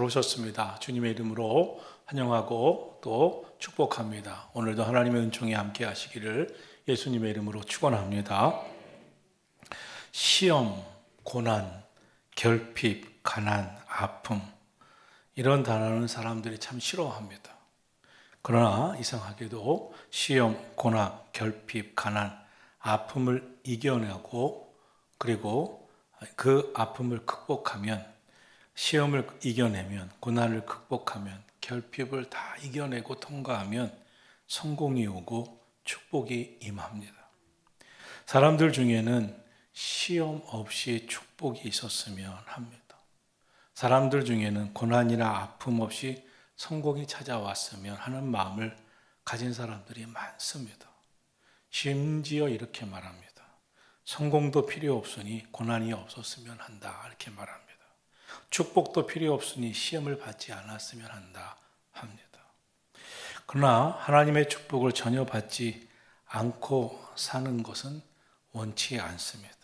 오셨습니다. 주님의 이름으로 환영하고 또 축복합니다. 오늘도 하나님의 은총이 함께 하시기를 예수님의 이름으로 축원합니다. 시험, 고난, 결핍, 가난, 아픔 이런 단어는 사람들이 참 싫어합니다. 그러나 이상하게도 시험, 고난, 결핍, 가난, 아픔을 이겨내고 그리고 그 아픔을 극복하면 시험을 이겨내면 고난을 극복하면 결핍을 다 이겨내고 통과하면 성공이 오고 축복이 임합니다. 사람들 중에는 시험 없이 축복이 있었으면 합니다. 사람들 중에는 고난이나 아픔 없이 성공이 찾아왔으면 하는 마음을 가진 사람들이 많습니다. 심지어 이렇게 말합니다. 성공도 필요 없으니 고난이 없었으면 한다. 이렇게 말합니다. 축복도 필요 없으니 시험을 받지 않았으면 한다 합니다. 그러나 하나님의 축복을 전혀 받지 않고 사는 것은 원치 않습니다.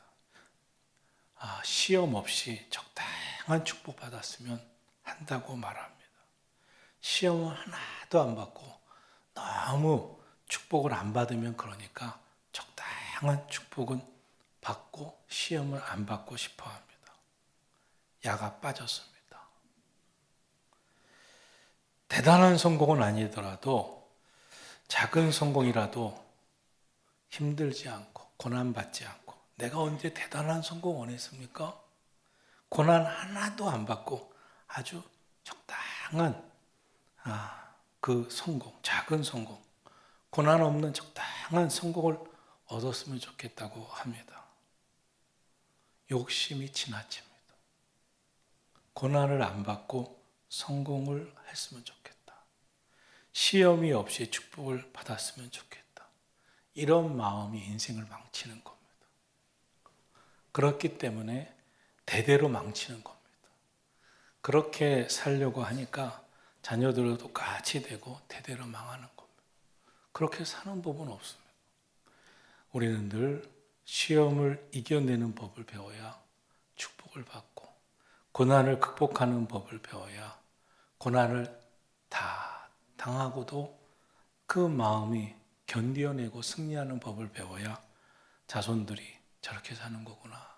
시험 없이 적당한 축복 받았으면 한다고 말합니다. 시험은 하나도 안 받고 너무 축복을 안 받으면 그러니까 적당한 축복은 받고 시험을 안 받고 싶어 합니다. 야가 빠졌습니다. 대단한 성공은 아니더라도 작은 성공이라도 힘들지 않고 고난받지 않고 내가 언제 대단한 성공 원했습니까? 고난 하나도 안 받고 아주 적당한 그 성공, 작은 성공, 고난 없는 적당한 성공을 얻었으면 좋겠다고 합니다. 욕심이 지나칩니다. 고난을 안 받고 성공을 했으면 좋겠다. 시험이 없이 축복을 받았으면 좋겠다. 이런 마음이 인생을 망치는 겁니다. 그렇기 때문에 대대로 망치는 겁니다. 그렇게 살려고 하니까 자녀들도 똑같이 되고 대대로 망하는 겁니다. 그렇게 사는 법은 없습니다. 우리는 늘 시험을 이겨내는 법을 배워야 축복을 받고 고난을 극복하는 법을 배워야 고난을 다 당하고도 그 마음이 견뎌내고 승리하는 법을 배워야 자손들이 저렇게 사는 거구나,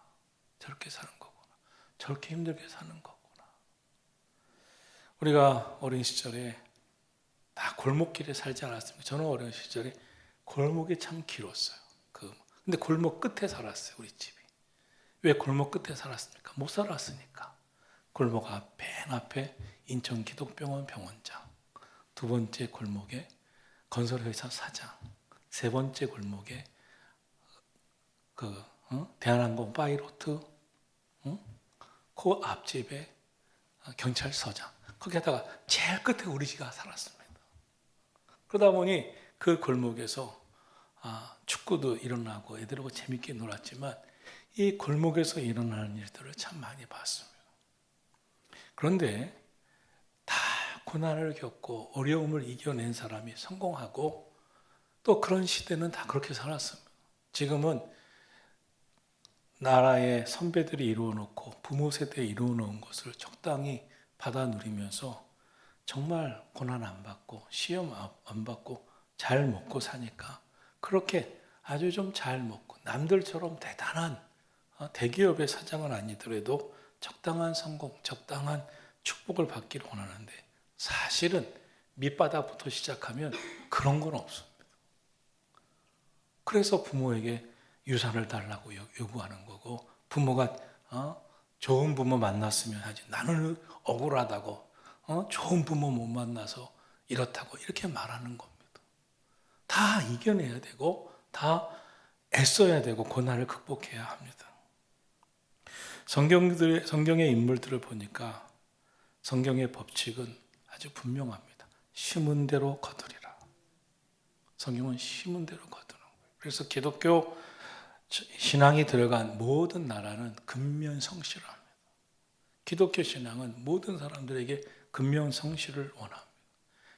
저렇게 사는 거구나, 저렇게 힘들게 사는 거구나. 우리가 어린 시절에 다 골목길에 살지 않았습니까? 저는 어린 시절에 골목이 참 길었어요. 근데 골목 끝에 살았어요, 우리 집이. 왜 골목 끝에 살았습니까? 못 살았으니까. 골목 맨 앞에 인천 기독병원 병원장, 두 번째 골목에 건설회사 사장, 세 번째 골목에 대한항공 파이로트, 그 앞집에 경찰서장, 거기에다가 제일 끝에 우리 집가 살았습니다. 그러다 보니 그 골목에서 축구도 일어나고 애들하고 재밌게 놀았지만 이 골목에서 일어나는 일들을 참 많이 봤습니다. 그런데 다 고난을 겪고 어려움을 이겨낸 사람이 성공하고 또 그런 시대는 다 그렇게 살았습니다. 지금은 나라의 선배들이 이루어놓고 부모 세대에 이루어놓은 것을 적당히 받아 누리면서 정말 고난 안 받고 시험 안 받고 잘 먹고 사니까 그렇게 아주 좀 잘 먹고 남들처럼 대단한 대기업의 사장은 아니더라도 적당한 성공, 적당한 축복을 받기를 원하는데 사실은 밑바닥부터 시작하면 그런 건 없습니다. 그래서 부모에게 유산을 달라고 요구하는 거고 부모가 좋은 부모 만났으면 하지 나는 억울하다고 좋은 부모 못 만나서 이렇다고 이렇게 말하는 겁니다. 다 이겨내야 되고 다 애써야 되고 고난을 극복해야 합니다. 성경의 인물들을 보니까 성경의 법칙은 아주 분명합니다. 심은 대로 거두리라. 성경은 심은 대로 거두는 거예요. 그래서 기독교 신앙이 들어간 모든 나라는 근면성실을 합니다. 기독교 신앙은 모든 사람들에게 근면성실을 원합니다.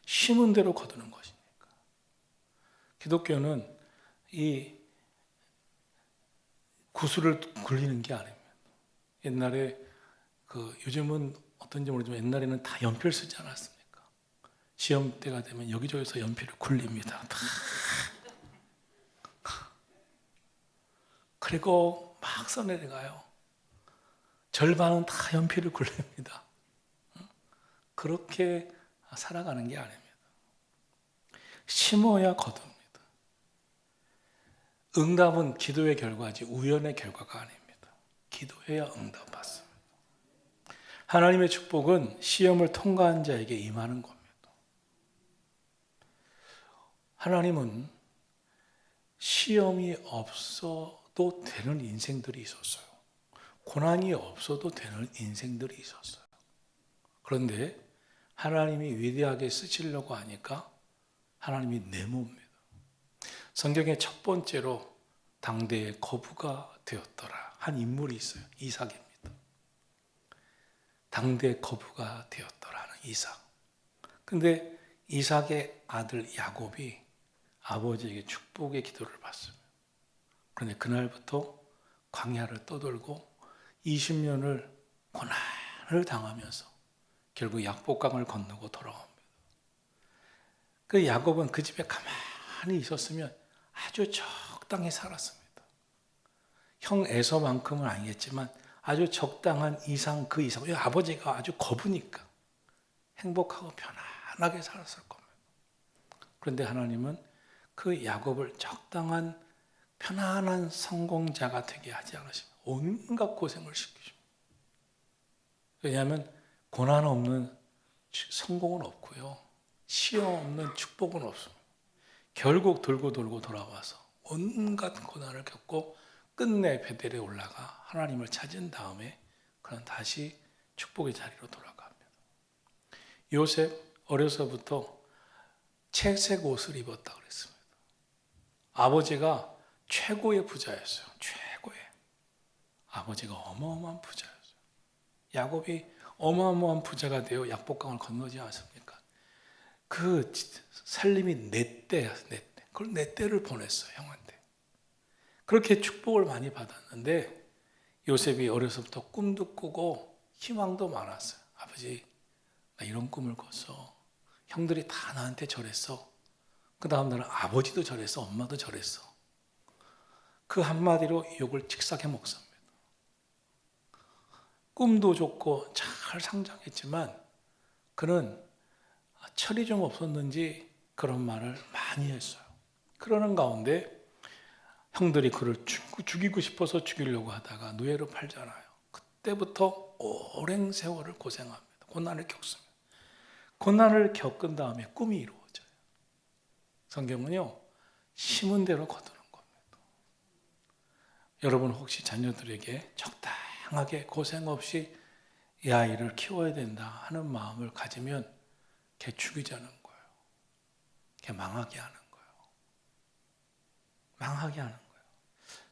심은 대로 거두는 것이니까. 기독교는 이 구슬을 굴리는 게 아닙니다. 옛날에 요즘은 어떤지 모르지만 옛날에는 다 연필 쓰지 않았습니까? 시험 때가 되면 여기저기서 연필을 굴립니다. 다. 그리고 막 써내려가요. 절반은 다 연필을 굴립니다. 그렇게 살아가는 게 아닙니다. 심어야 거둡니다. 응답은 기도의 결과지 우연의 결과가 아닙니다. 기도해야 응답 받습니다. 하나님의 축복은 시험을 통과한 자에게 임하는 겁니다. 하나님은 시험이 없어도 되는 인생들이 있었어요. 고난이 없어도 되는 인생들이 있었어요. 그런데 하나님이 위대하게 쓰시려고 하니까 하나님이 내모입니다. 성경의 첫 번째로 당대의 거부가 되었더라 한 인물이 있어요. 이삭입니다. 당대의 거부가 되었더라는 이삭. 근데 이삭의 아들 야곱이 아버지에게 축복의 기도를 받습니다. 그런데 그날부터 광야를 떠돌고 20년을 고난을 당하면서 결국 약복강을 건너고 돌아옵니다. 그 야곱은 그 집에 가만히 있었으면 아주 적당히 살았습니다. 형 에서만큼은 아니겠지만 아주 적당한 이상 그 이상. 아버지가 아주 거부니까 행복하고 편안하게 살았을 겁니다. 그런데 하나님은 그 야곱을 적당한 편안한 성공자가 되게 하지 않으십니다. 온갖 고생을 시키십니다. 왜냐하면 고난 없는 성공은 없고요. 시험 없는 축복은 없습니다. 결국 돌고 돌고 돌아와서 온갖 고난을 겪고 끝내 베델에 올라가 하나님을 찾은 다음에 그는 다시 축복의 자리로 돌아갑니다. 요셉 어려서부터 채색 옷을 입었다 그랬습니다. 아버지가 최고의 부자였어요. 최고의. 아버지가 어마어마한 부자였어요. 야곱이 어마어마한 부자가 되어 약복강을 건너지 않습니까? 그 살림이 네 때야, 네 때. 그걸 네 때를 보냈어요, 형한테. 그렇게 축복을 많이 받았는데 요셉이 어려서부터 꿈도 꾸고 희망도 많았어요. 아버지, 나 이런 꿈을 꿨어. 형들이 다 나한테 절했어. 그 다음 날은 아버지도 절했어. 엄마도 절했어. 그 한마디로 욕을 직사게 먹습니다. 꿈도 좋고 잘 상장했지만 그는 철이 좀 없었는지 그런 말을 많이 했어요. 그러는 가운데 형들이 그를 죽이고 싶어서 죽이려고 하다가 노예로 팔잖아요. 그때부터 오랜 세월을 고생합니다. 고난을 겪습니다. 고난을 겪은 다음에 꿈이 이루어져요. 성경은요, 심은 대로 거두는 겁니다. 여러분 혹시 자녀들에게 적당하게 고생 없이 이 아이를 키워야 된다 하는 마음을 가지면 걔 죽이자는 거예요. 걔 망하게 하는 거예요. 망하게 하는 거예요.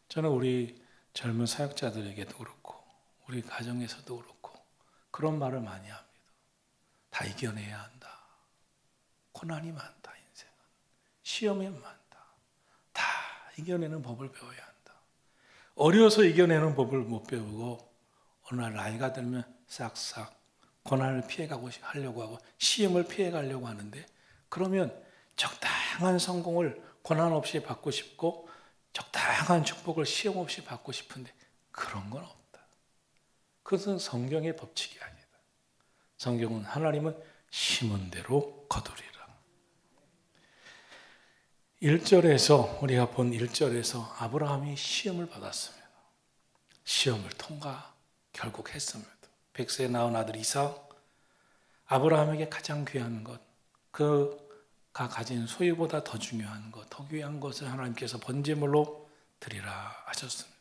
저는 우리 젊은 사역자들에게도 그렇고 우리 가정에서도 그렇고 그런 말을 많이 합니다. 다 이겨내야 한다. 고난이 많다, 인생은. 시험이 많다. 다 이겨내는 법을 배워야 한다. 어려서 이겨내는 법을 못 배우고 어느 날 나이가 들면 싹싹 고난을 피해가고 하려고 하고 시험을 피해가려고 하는데 그러면 적당한 성공을 고난 없이 받고 싶고 적당한 축복을 시험 없이 받고 싶은데 그런 건 없다. 그것은 성경의 법칙이 아니다. 성경은 하나님은 심은 대로 거두리라. 1절에서 우리가 본 1절에서 아브라함이 시험을 받았습니다. 시험을 통과 결국 했습니다. 100세에 낳은 아들 이삭, 아브라함에게 가장 귀한 것, 그가 가진 소유보다 더 중요한 것, 더 귀한 것을 하나님께서 번제물로 드리라 하셨습니다.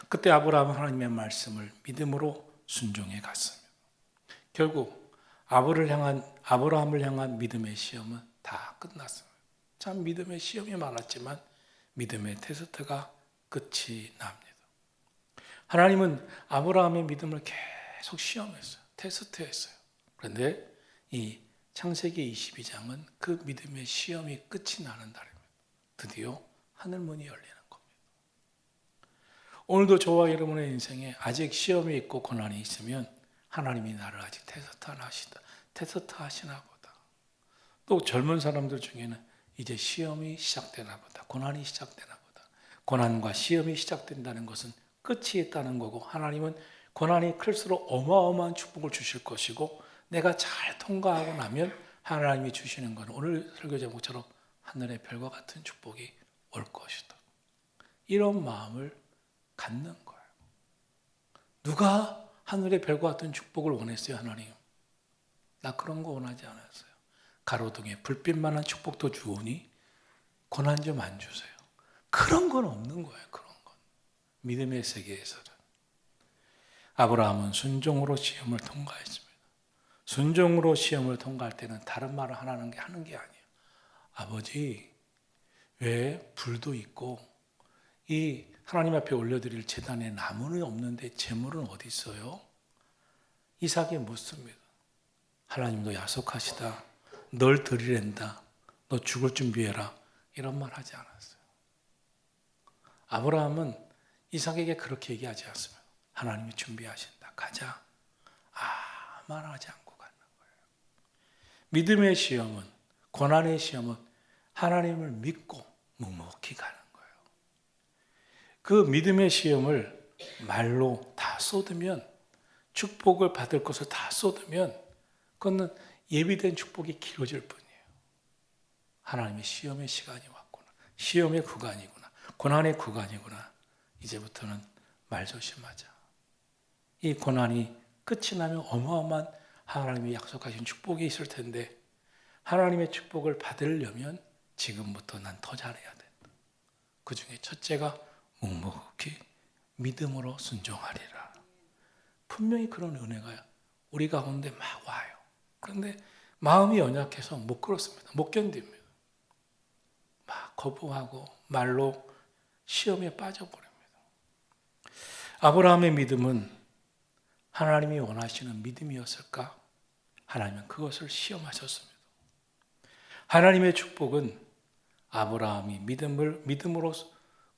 그때 아브라함은 하나님의 말씀을 믿음으로 순종해 갔습니다. 결국 아브라함을 향한 믿음의 시험은 다 끝났습니다. 참 믿음의 시험이 많았지만 믿음의 테스트가 끝이 납니다. 하나님은 아브라함의 믿음을 계속 시험했어요. 테스트했어요. 그런데 이 창세기 22장은 그 믿음의 시험이 끝이 나는 날입니다. 드디어 하늘문이 열리는 겁니다. 오늘도 저와 여러분의 인생에 아직 시험이 있고 고난이 있으면 하나님이 나를 아직 테스트 하시나 보다. 또 젊은 사람들 중에는 이제 시험이 시작되나 보다. 고난이 시작되나 보다. 고난과 시험이 시작된다는 것은 끝이 있다는 거고, 하나님은 고난이 클수록 어마어마한 축복을 주실 것이고, 내가 잘 통과하고 나면 하나님이 주시는 것은 오늘 설교 제목처럼 하늘의 별과 같은 축복이 올 것이다. 이런 마음을 갖는 거예요. 누가 하늘의 별과 같은 축복을 원했어요, 하나님? 나 그런 거 원하지 않았어요. 가로등에 불빛만한 축복도 주오니 고난 좀 안 주세요. 그런 건 없는 거예요, 그런 건. 믿음의 세계에서는. 아브라함은 순종으로 시험을 통과했습니다. 순종으로 시험을 통과할 때는 다른 말을 하는 게 아니에요. 아버지, 왜 불도 있고 이 하나님 앞에 올려드릴 제단에 나무는 없는데 재물은 어디 있어요? 이삭이 묻습니다. 하나님도 야속하시다. 널 드리랜다. 너 죽을 준비해라. 이런 말 하지 않았어요. 아브라함은 이삭에게 그렇게 얘기하지 않습니다. 하나님이 준비하신다. 가자. 말하지 않고 가는 거예요. 믿음의 시험은, 고난의 시험은 하나님을 믿고 묵묵히 가는 거예요. 그 믿음의 시험을 말로 다 쏟으면, 축복을 받을 것을 다 쏟으면 그거는 예비된 축복이 길어질 뿐이에요. 하나님의 시험의 시간이 왔구나. 시험의 구간이구나. 고난의 구간이구나. 이제부터는 말 조심하자. 이 고난이 끝이 나면 어마어마한 하나님이 약속하신 축복이 있을 텐데, 하나님의 축복을 받으려면 지금부터 난 더 잘해야 된다. 그 중에 첫째가 묵묵히 믿음으로 순종하리라. 분명히 그런 은혜가 우리 가운데 막 와요. 그런데 마음이 연약해서 못 그렇습니다. 못 견딥니다. 막 거부하고 말로 시험에 빠져버립니다. 아브라함의 믿음은 하나님이 원하시는 믿음이었을까? 하나님은 그것을 시험하셨습니다. 하나님의 축복은 아브라함이 믿음으로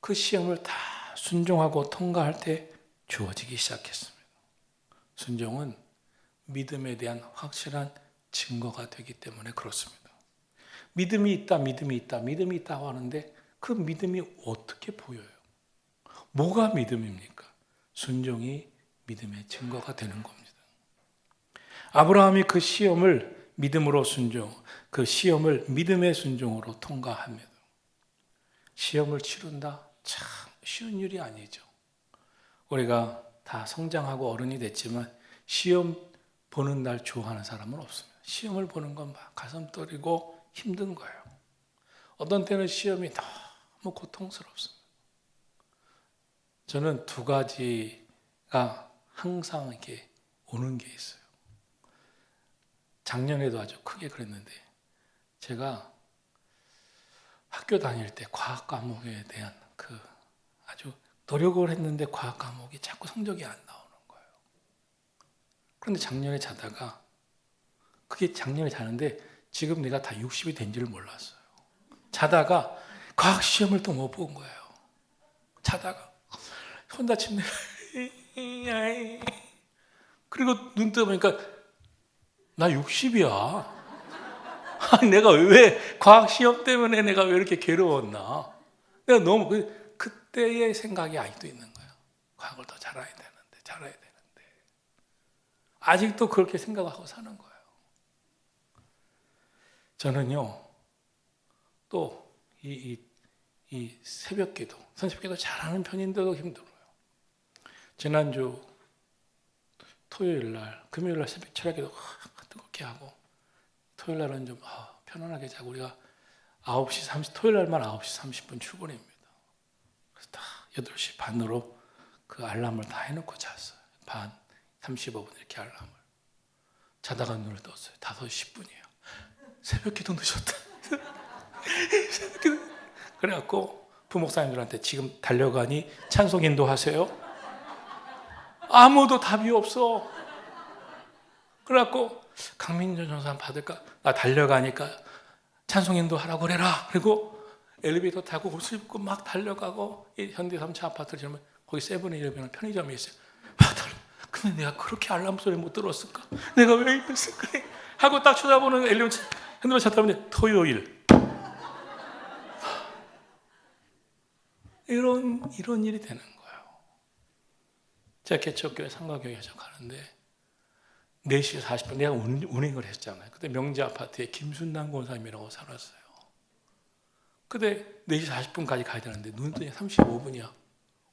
그 시험을 다 순종하고 통과할 때 주어지기 시작했습니다. 순종은 믿음에 대한 확실한 증거가 되기 때문에 그렇습니다. 믿음이 있다고 하는데 그 믿음이 어떻게 보여요? 뭐가 믿음입니까? 순종이 믿음의 증거가 되는 겁니다. 아브라함이 그 시험을 믿음으로 그 시험을 믿음의 순종으로 통과합니다. 시험을 치른다? 참 쉬운 일이 아니죠. 우리가 다 성장하고 어른이 됐지만 시험 보는 날 좋아하는 사람은 없습니다. 시험을 보는 건 막 가슴 떨리고 힘든 거예요. 어떤 때는 시험이 너무 고통스럽습니다. 저는 두 가지가 항상 이렇게 오는 게 있어요. 작년에도 아주 크게 그랬는데, 제가 학교 다닐 때 과학 과목에 대한 아주 노력을 했는데 과학 과목이 자꾸 성적이 안 나오는 거예요. 그런데 작년에 자다가, 그게 작년에 자는데 지금 내가 다 60이 된지를 몰랐어요. 자다가 과학 시험을 또 못 본 거예요. 자다가 혼자 침대 그리고 눈 뜨보니까 나 60이야. 내가 왜 과학 시험 때문에 내가 왜 이렇게 괴로웠나? 내가 너무 그때의 생각이 아직도 있는 거예요. 과학을 더 잘해야 되는데. 아직도 그렇게 생각하고 사는 거예요. 저는요, 또 이 새벽기도, 선새벽기도 잘하는 편인데도 힘들어요. 지난주 토요일 날, 금요일 날 새벽 철야기도 뜨겁게 하고, 토요일 날은 좀 편안하게 자고, 우리가 9시 30, 토요일 날만 9시 30분 출근입니다. 그래서 다 8시 반으로 그 알람을 다 해놓고 잤어요. 반, 35분 이렇게 알람을. 자다가 눈을 떴어요. 5시 10분이에요. 새벽 기도 늦었다. 새벽 기도. 그래갖고 부목사님들한테 지금 달려가니 찬송 인도하세요. 아무도 답이 없어. 그래갖고 강민준 전사 받을까? 나 달려가니까 찬송 인도하라고 그래라. 그리고 엘리베이터 타고 옷을 입고 막 달려가고, 이 현대 3차 아파트를 지으면 거기 세븐일레븐이라는 편의점이 있어요. 막 근데 내가 그렇게 알람 소리 못 들었을까? 내가 왜 이랬을까? 하고 딱 쳐다보는 엘리온 핸드폰 찾다보니 토요일. 이런 일이 되는 거예요. 제가 개척교회 상가교회 개척하는데 4시 40분 내가 운행을 했잖아요. 그때 명지 아파트에 김순남 권사님이라고 살았어요. 근데 4시 40분까지 가야 되는데 눈 뜨니 35분이야.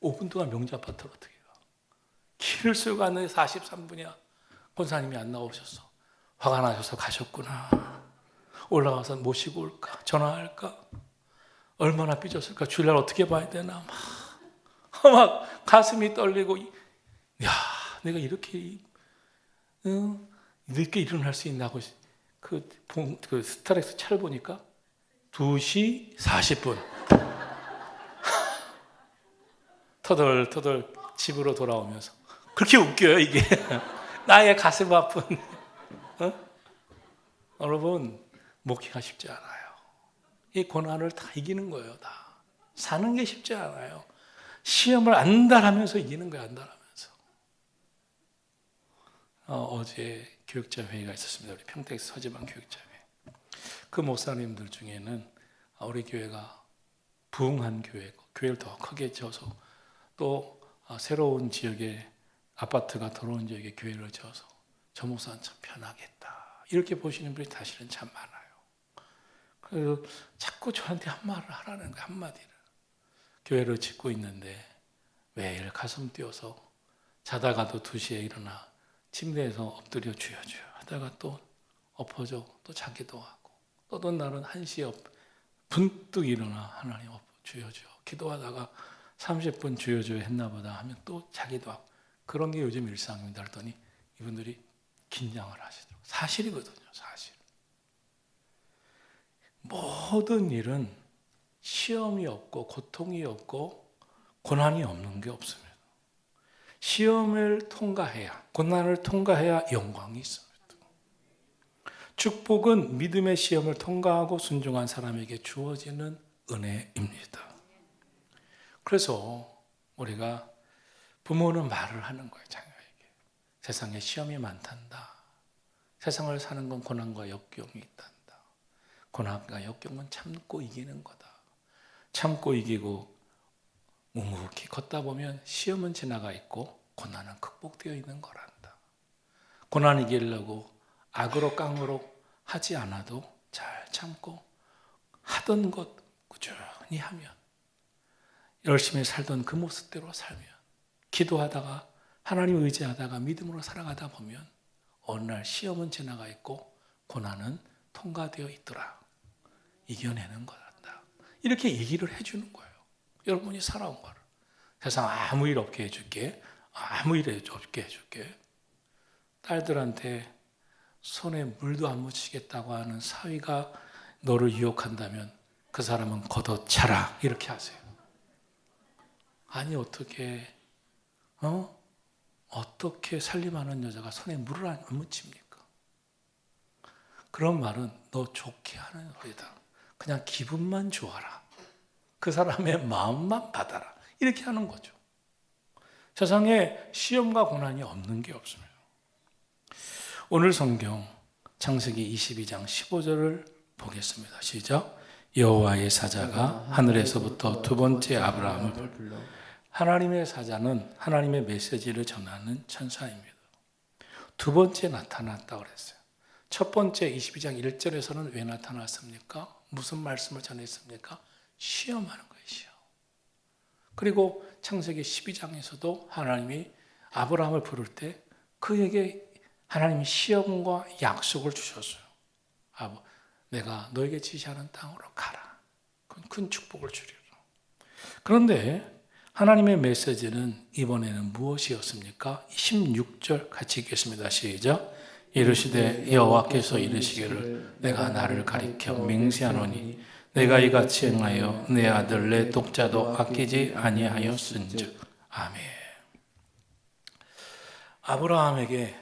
5분 동안 명지 아파트를 어떻게 가? 길을 쓰고 갔는데 43분이야. 권사님이 안 나오셨어. 화가 나셔서 가셨구나. 올라가서 모시고 올까? 전화할까? 얼마나 삐졌을까? 주일날 어떻게 봐야 되나? 막 가슴이 떨리고, 야, 내가 이렇게 늦게 일어날 수 있나 하고 그 스타렉스 차를 보니까 2시 40분. 터덜터덜 집으로 돌아오면서 그렇게 웃겨요 이게. 나의 가슴 아픈. 여러분, 목회가 쉽지 않아요. 이 고난을 다 이기는 거예요. 다 사는 게 쉽지 않아요. 시험을 안달하면서 이기는 거예요. 안달하면서. 어제 교육자 회의가 있었습니다. 우리 평택 서지방 교육자 회의. 그 목사님들 중에는 우리 교회가 부흥한 교회고 교회를 더 크게 지어서 또 새로운 지역에 아파트가 들어온 지역에 교회를 지어서 저 목사는 참 편하겠다 이렇게 보시는 분이 사실은 참 많아요. 그래서 자꾸 저한테 한 말을 하라는 거예요. 한마디를. 교회를 짓고 있는데 매일 가슴 뛰어서 자다가도 2시에 일어나 침대에서 엎드려 주여 하다가 또 엎어져 또 자기도 하고 또 어떤 날은 1시에 분뜩 일어나 하나님 주여 기도하다가 30분 주여 했나 보다 하면 또 자기도 하고 그런 게 요즘 일상입니다. 그랬더니 이분들이 긴장을 하시더라고요. 사실이거든요. 사실. 모든 일은 시험이 없고 고통이 없고 고난이 없는 게 없습니다. 시험을 통과해야, 고난을 통과해야 영광이 있습니다. 축복은 믿음의 시험을 통과하고 순종한 사람에게 주어지는 은혜입니다. 그래서 우리가 부모는 말을 하는 거예요. 자녀에게. 세상에 시험이 많단다. 세상을 사는 건 고난과 역경이 있단다. 고난과 역경은 참고 이기는 거다. 참고 이기고 묵묵히 걷다 보면 시험은 지나가 있고 고난은 극복되어 있는 거란다. 고난 이기려고 악으로 깡으로 하지 않아도 잘 참고 하던 것 꾸준히 하면 열심히 살던 그 모습대로 살면 기도하다가 하나님 의지하다가 믿음으로 살아가다 보면 어느 날 시험은 지나가 있고 고난은 통과되어 있더라. 이겨내는 거란다. 이렇게 얘기를 해주는 거예요. 여러분이 살아온 거를. 세상 아무 일 없게 해줄게. 아무 일 없게 해줄게. 딸들한테 손에 물도 안 묻히겠다고 하는 사위가 너를 유혹한다면 그 사람은 걷어차라. 이렇게 하세요. 아니 어떻게 살림하는 여자가 손에 물을 안 묻힙니까? 그런 말은 너 좋게 하는 소리다. 그냥 기분만 좋아라. 그 사람의 마음만 받아라. 이렇게 하는 거죠. 세상에 시험과 고난이 없는 게 없습니다. 오늘 성경 창세기 22장 15절을 보겠습니다. 시작. 여호와의 사자가 하늘에서부터 두 번째 아브라함을 불러. 하나님의 사자는 하나님의 메시지를 전하는 천사입니다. 두 번째 나타났다고 그랬어요. 첫 번째 22장 1절에서는 왜 나타났습니까? 무슨 말씀을 전했습니까? 시험하는 거예요. 시험. 그리고 창세기 12장에서도 하나님이 아브라함을 부를 때 그에게 하나님이 시험과 약속을 주셨어요. 내가 너에게 지시하는 땅으로 가라. 그건 큰 축복을 주리라. 그런데 하나님의 메시지는 이번에는 무엇이었습니까? 16절 같이 읽겠습니다. 시작. 이르시되 여호와께서 이르시기를 내가 나를 가리켜 맹세하노니 내가 이같이 행하여 내 아들 내 독자도 아끼지 아니하였은즉. 아멘. 아브라함에게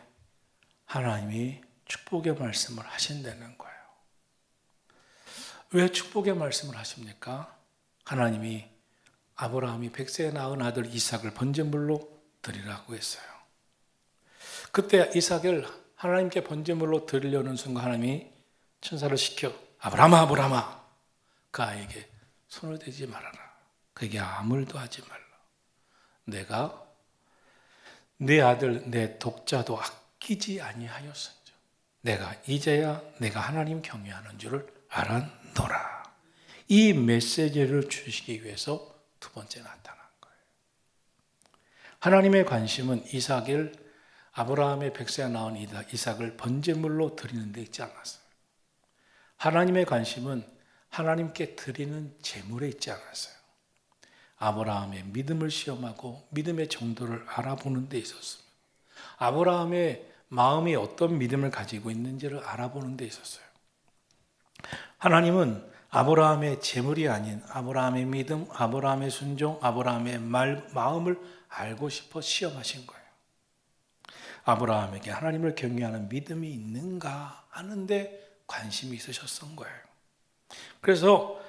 하나님이 축복의 말씀을 하신다는 거예요. 왜 축복의 말씀을 하십니까? 하나님이 아브라함이 100세에 낳은 아들 이삭을 번제물로 드리라고 했어요. 그때 이삭을 하나님께 번제물로 드리려는 순간 하나님이 천사를 시켜 아브라함아 아브라함아 그 아이에게 손을 대지 말아라. 그에게 아무 일도 하지 말라. 내가 내 아들 내 독자도 아끼지 아니하였은즉 내가 이제야 내가 하나님 경외하는 줄을 알았노라. 이 메시지를 주시기 위해서 두 번째 나타난 거예요. 하나님의 관심은 이삭을 아브라함의 백세가 낳은 이삭을 번제물로 드리는 데 있지 않았어요. 하나님의 관심은 하나님께 드리는 제물에 있지 않았어요. 아브라함의 믿음을 시험하고 믿음의 정도를 알아보는 데 있었습니다. 아브라함의 마음이 어떤 믿음을 가지고 있는지를 알아보는 데 있었어요. 하나님은 아브라함의 제물이 아닌 아브라함의 믿음, 아브라함의 순종, 아브라함의 마음을 알고 싶어 시험하신 거예요. 아브라함에게 하나님을 경외하는 믿음이 있는가 하는데 관심이 있으셨던 거예요. 그래서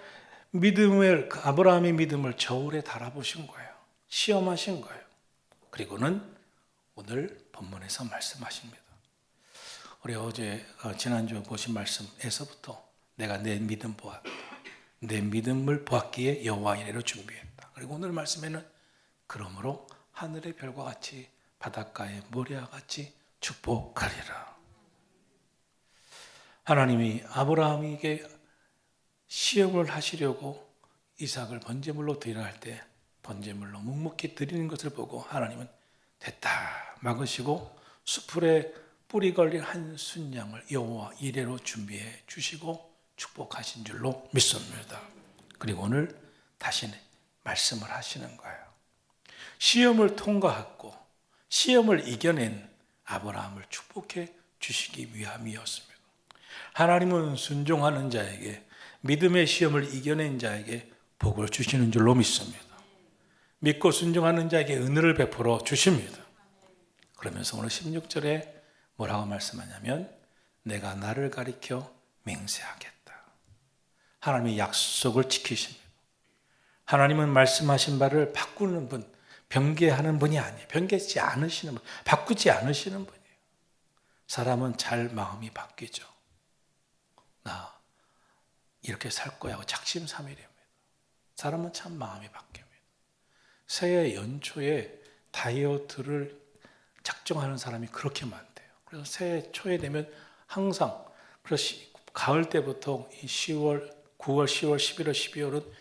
아브라함의 믿음을 저울에 달아보신 거예요. 시험하신 거예요. 그리고는 오늘 본문에서 말씀하십니다. 우리 어제 지난주 보신 말씀에서부터 내가 내 믿음을 보았기에 여호와 이레로 준비했다. 그리고 오늘 말씀에는 그러므로 하늘의 별과 같이 바닷가의 모래와 같이 축복하리라. 하나님이 아브라함에게 시험을 하시려고 이삭을 번제물로 드리려 할 때 번제물로 묵묵히 드리는 것을 보고 하나님은 됐다 막으시고 수풀에 뿌리 걸린 한 순양을 여호와 이레로 준비해 주시고 축복하신 줄로 믿습니다. 그리고 오늘 다시 말씀을 하시는 거예요. 시험을 통과하고 시험을 이겨낸 아브라함을 축복해 주시기 위함이었습니다. 하나님은 순종하는 자에게 믿음의 시험을 이겨낸 자에게 복을 주시는 줄로 믿습니다. 믿고 순종하는 자에게 은혜를 베풀어 주십니다. 그러면서 오늘 16절에 뭐라고 말씀하냐면 내가 나를 가리켜 맹세하겠다. 하나님의 약속을 지키십니다. 하나님은 말씀하신 바를 바꾸는 분, 변개하는 분이 아니에요. 변개치 않으시는 분, 바꾸지 않으시는 분이에요. 사람은 잘 마음이 바뀌죠. 나 이렇게 살 거야 하고 작심삼일입니다. 사람은 참 마음이 바뀝니다. 새해 연초에 다이어트를 작정하는 사람이 그렇게 많대요. 그래서 새해 초에 되면 항상 그래서 가을 때부터 이 10월, 9월, 10월, 11월, 12월은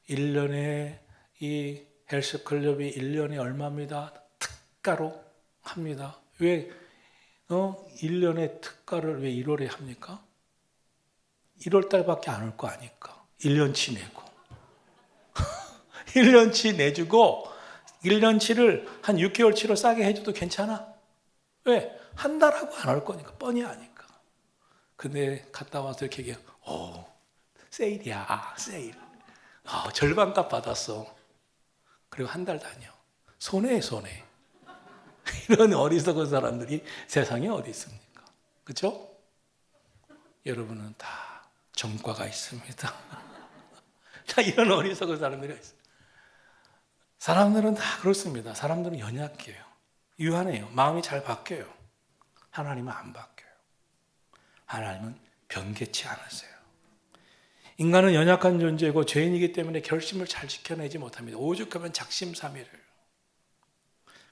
1년에 이 헬스클럽이 1년에 얼마입니다. 특가로 합니다. 왜 1년에 특가를 왜 1월에 합니까? 1월 달밖에 안 올 거 아니까 1년치 내고 1년치 내주고 1년치를 한 6개월치로 싸게 해줘도 괜찮아. 왜? 한 달하고 안 올 거니까 뻔히 아니까. 근데 갔다 와서 이렇게 얘기해요. 세일이야 세일. 절반값 받았어. 그리고 한 달 다녀. 손해. 이런 어리석은 사람들이 세상에 어디 있습니까? 그렇죠? 여러분은 다 전과가 있습니다. 자, 이런 어리석은 사람들이 있어요. 사람들은 다 그렇습니다. 사람들은 연약해요. 유한해요. 마음이 잘 바뀌어요. 하나님은 안 바뀌어요. 하나님은 변개치 않으세요. 인간은 연약한 존재고 죄인이기 때문에 결심을 잘 지켜내지 못합니다. 오죽하면 작심삼일을.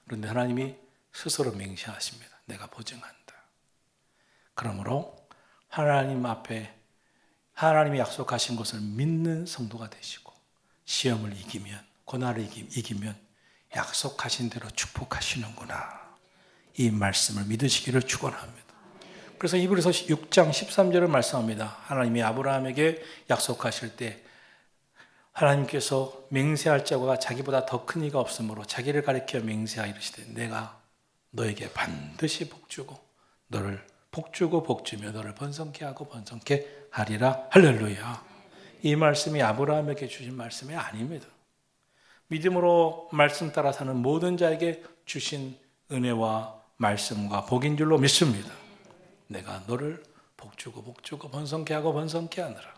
그런데 하나님이 스스로 맹세하십니다. 내가 보증한다. 그러므로 하나님 앞에 하나님이 약속하신 것을 믿는 성도가 되시고 시험을 이기면, 고난을 이기면 약속하신 대로 축복하시는구나. 이 말씀을 믿으시기를 축원합니다. 그래서 히브리서 6장 13절을 말씀합니다. 하나님이 아브라함에게 약속하실 때 하나님께서 맹세할 자가 자기보다 더 큰 이가 없으므로 자기를 가리켜 맹세하여 이르시되 내가 너에게 반드시 복주고 너를 복주고 복주며 너를 번성케 하고 번성케 하리라. 할렐루야. 이 말씀이 아브라함에게 주신 말씀이 아닙니다. 믿음으로 말씀 따라 사는 모든 자에게 주신 은혜와 말씀과 복인 줄로 믿습니다. 내가 너를 복주고 복주고 번성케 하고 번성케 하느라.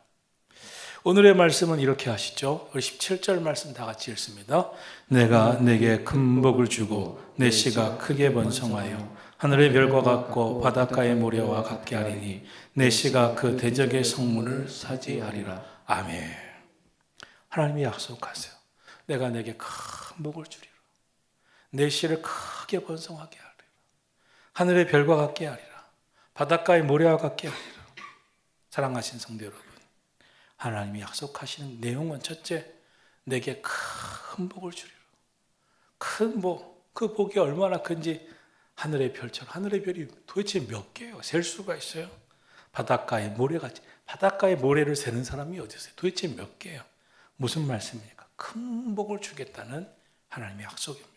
오늘의 말씀은 이렇게 하시죠. 17절 말씀 다 같이 읽습니다. 내가 내게 큰 복을 주고 내 씨가 크게 번성하여 하늘의 별과 같고 바닷가의 모래와 같게 하리니 내 씨가 그 대적의 성문을 사지하리라. 아멘. 하나님이 약속하세요. 내가 내게 큰 복을 주리라. 내 씨를 크게 번성하게 하리라. 하늘의 별과 같게 하리라. 바닷가의 모래와 같게 하리라. 사랑하신 성도 여러분, 하나님이 약속하시는 내용은 첫째, 내게 큰 복을 주리라. 큰 복, 그 복이 얼마나 큰지 하늘의 별처럼, 하늘의 별이 도대체 몇 개예요? 셀 수가 있어요? 바닷가의 모래같이, 바닷가의 모래를 세는 사람이 어디 있어요? 도대체 몇 개예요? 무슨 말씀입니까? 큰 복을 주겠다는 하나님의 약속입니다.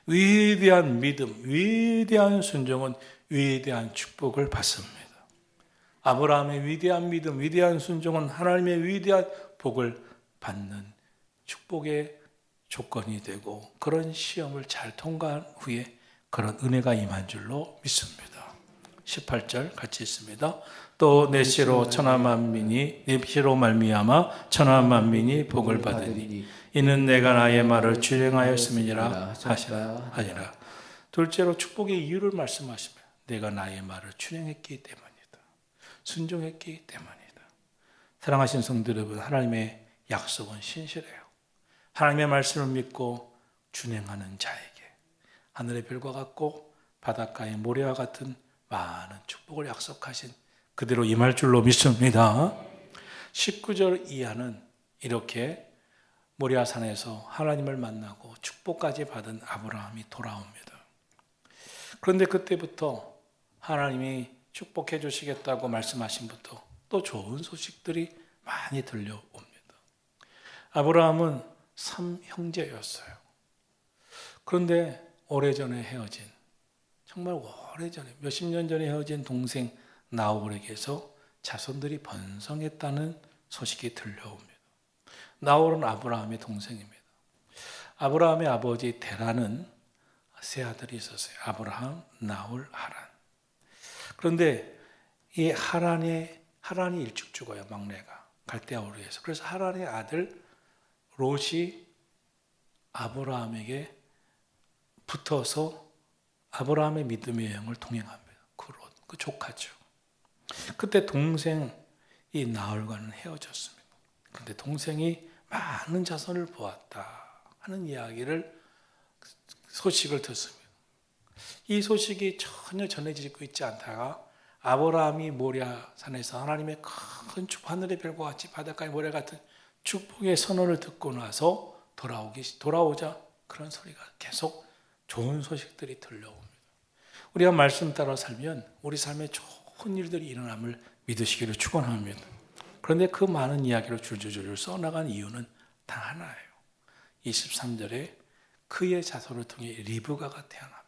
위대한 믿음, 위대한 순종은 위대한 축복을 받습니다. 아브라함의 위대한 믿음, 위대한 순종은 하나님의 위대한 복을 받는 축복의 조건이 되고, 그런 시험을 잘 통과한 후에 그런 은혜가 임한 줄로 믿습니다. 18절 같이 읽습니다. 또 내 씨로 천하만민이, 내 씨로 말미암아 천하만민이 복을 받으니 이는 내가 나의 말을 준행하였음이니라 하시라. 둘째로 축복의 이유를 말씀하십니다. 내가 나의 말을 준행했기 때문이다. 순종했기 때문이다. 사랑하신 성도 여러분, 하나님의 약속은 신실해요. 하나님의 말씀을 믿고 준행하는 자에게 하늘의 별과 같고 바닷가의 모래와 같은 많은 축복을 약속하신 그대로 임할 줄로 믿습니다. 19절 이하는 이렇게 모리아산에서 하나님을 만나고 축복까지 받은 아브라함이 돌아옵니다. 그런데 그때부터 하나님이 축복해 주시겠다고 말씀하신부터 또 좋은 소식들이 많이 들려옵니다. 아브라함은 3형제였어요. 그런데 오래전에 헤어진, 정말 오래전에 몇십 년 전에 헤어진 동생 나홀에게서 자손들이 번성했다는 소식이 들려옵니다. 나홀은 아브라함의 동생입니다. 아브라함의 아버지 데라는 세 아들이 있었어요. 아브라함, 나홀, 하란. 그런데 이 하란이 일찍 죽어요. 막내가 갈대아우르 에서. 그래서 하란의 아들 롯이 아브라함에게 붙어서 아브라함의 믿음의 여행을 동행합니다. 그 롯, 그 조카죠. 그때 동생이 나홀과는 헤어졌습니다. 그런데 동생이 많은 자손을 보았다 하는 소식을 듣습니다. 이 소식이 전혀 전해지고 있지 않다가 아브라함이 모리아산에서 하나님의 큰 축복, 하늘의 별과 같이 바닷가의 모래 같은 축복의 선언을 듣고 나서 돌아오자 그런 소리가 계속 좋은 소식들이 들려옵니다. 우리가 말씀 따라 살면 우리 삶에 좋은 일들이 일어남을 믿으시기를 축원합니다. 그런데 그 많은 이야기를 줄줄줄 써나간 이유는 단 하나예요. 23절에 그의 자손을 통해 리브가가 태어납니다.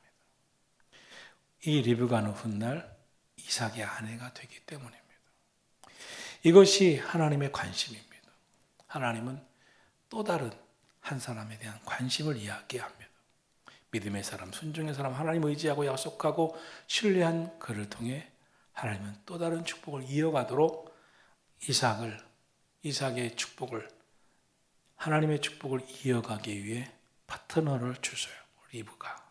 이 리브가는 훗날 이삭의 아내가 되기 때문입니다. 이것이 하나님의 관심입니다. 하나님은 또 다른 한 사람에 대한 관심을 이야기합니다. 믿음의 사람, 순종의 사람, 하나님 의지하고 약속하고 신뢰한 그를 통해 하나님은 또 다른 축복을 이어가도록 이삭의 축복을, 하나님의 축복을 이어가기 위해 파트너를 주셔요. 리브가.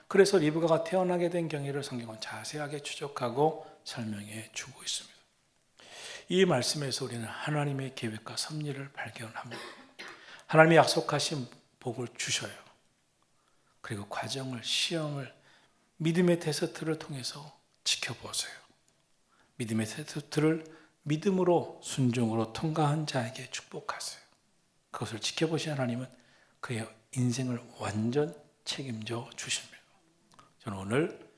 그래서 리브가가 태어나게 된 경위를 성경은 자세하게 추적하고 설명해 주고 있습니다. 이 말씀에서 우리는 하나님의 계획과 섭리를 발견합니다. 하나님이 약속하신 복을 주셔요. 그리고 시험을 믿음의 테스트를 통해서 지켜보세요. 믿음의 테스트를 믿음으로 순종으로 통과한 자에게 축복하세요. 그것을 지켜보신 하나님은 그의 인생을 완전 책임져 주십니다. 저는 오늘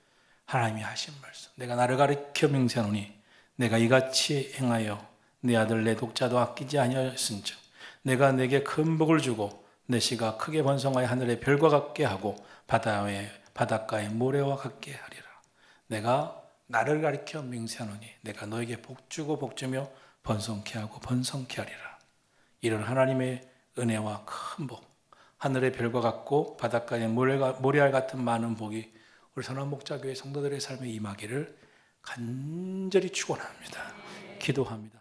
하나님이 하신 말씀, 내가 나를 가리켜 맹세하노니 내가 이같이 행하여 내 아들 내 독자도 아끼지 아니하였은즉 내가 내게 큰 복을 주고 내 씨가 크게 번성하여 하늘의 별과 같게 하고 바닷가의 모래와 같게 하리라. 내가 나를 가리켜 맹세하노니 내가 너에게 복주고 복주며 번성케 하고 번성케 하리라. 이런 하나님의 은혜와 큰 복, 하늘의 별과 같고 바닷가의 모래알 같은 많은 복이 우리 선한목자교회 성도들의 삶에 임하기를 간절히 축원합니다. 기도합니다.